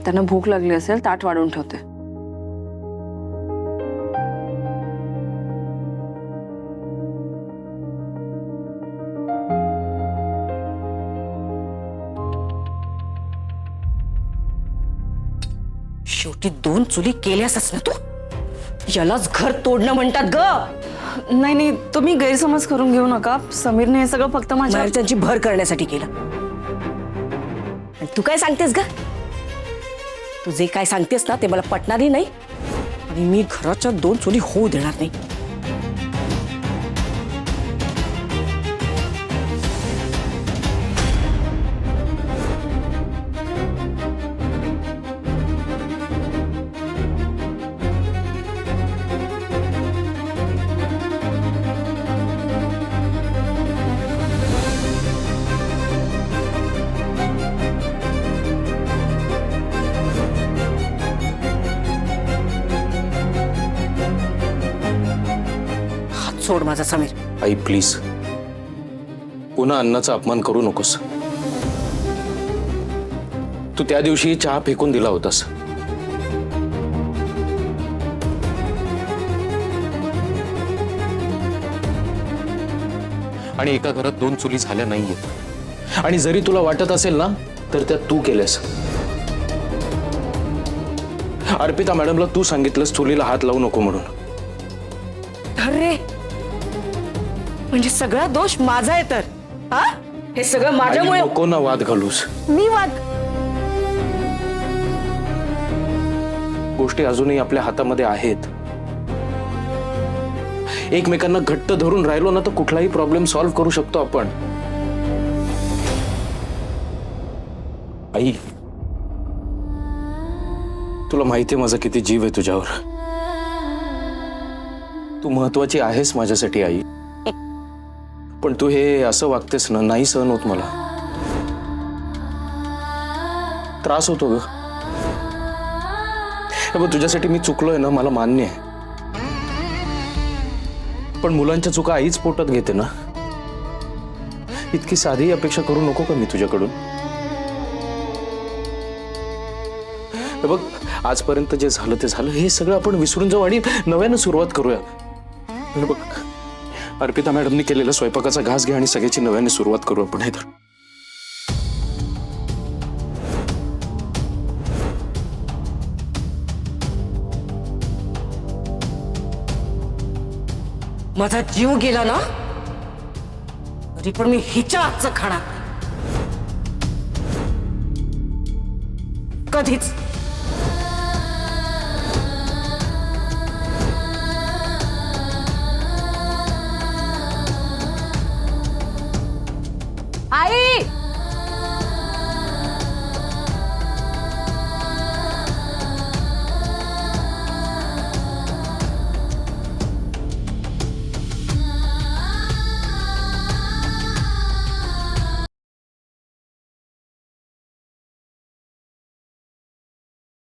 त्यांना भूक लागली असेल, ताट वाढून ठेवते. शेवटी 2 चुली केल्यासच ना तू. यालाच घर तोडणं म्हणतात ग. नाही नाही, तुम्ही गैरसमज करून घेऊ नका. समीरने हे सगळं फक्त माझ्या त्यांची भर करण्यासाठी केलं. आणि तू काय सांगतेस ग? तू जे काय सांगतेस ना ते मला पटणारही नाही आणि मी घराच्या 2 चुली होऊ देणार नाही. सोड माझा समीर. आई प्लीज, पुन्हा अन्नाचा अपमान करू नकोस. तू त्या दिवशी चहा फेकून दिला होतास. आणि एका घरात 2 चुली झाल्या नाहीयेत. आणि जरी तुला वाटत असेल ना तर त्या तू केल्यास. अर्पिता मॅडमला तू सांगितलंस चुलीला हात लावू नको म्हणून. अरे म्हणजे सगळा दोष माझा आहे तर हा? हे सगळं माझ्यामुळे. नको ना वाद घालूस. मी वाद. गोष्टी अजूनही आपल्या हातामध्ये आहेत. एकमेकांना घट्ट धरून राहिलो ना तर कुठलाही प्रॉब्लेम सॉल्व्ह करू शकतो आपण. आई, तुला माहितीये माझा किती जीव आहे तुझ्यावर. तू महत्वाची आहेस माझ्यासाठी आई. पण तू हे असं वागतेस ना, नाही सहन होत मला. त्रास होतो ग. बघ, तुझ्यासाठी मी चुकलोय ना, मला मान्य आहे. पण मुलांच्या चुका आईच पोटात घेते ना. इतकी साधी अपेक्षा करू नको का मी तुझ्याकडून. बघ, आजपर्यंत जे झालं ते झालं. हे सगळं आपण विसरून जाऊ आणि नव्यानं सुरुवात करूया. बघ, अर्पिता मॅडमनी केलेला स्वयंपाकाचा घास घे आणि सगळ्याची नव्याने सुरुवात करू आपण. हे तर माझा जीव गेला ना तरी पण मी हिच्या हातचं खाणार नाही. कधीच.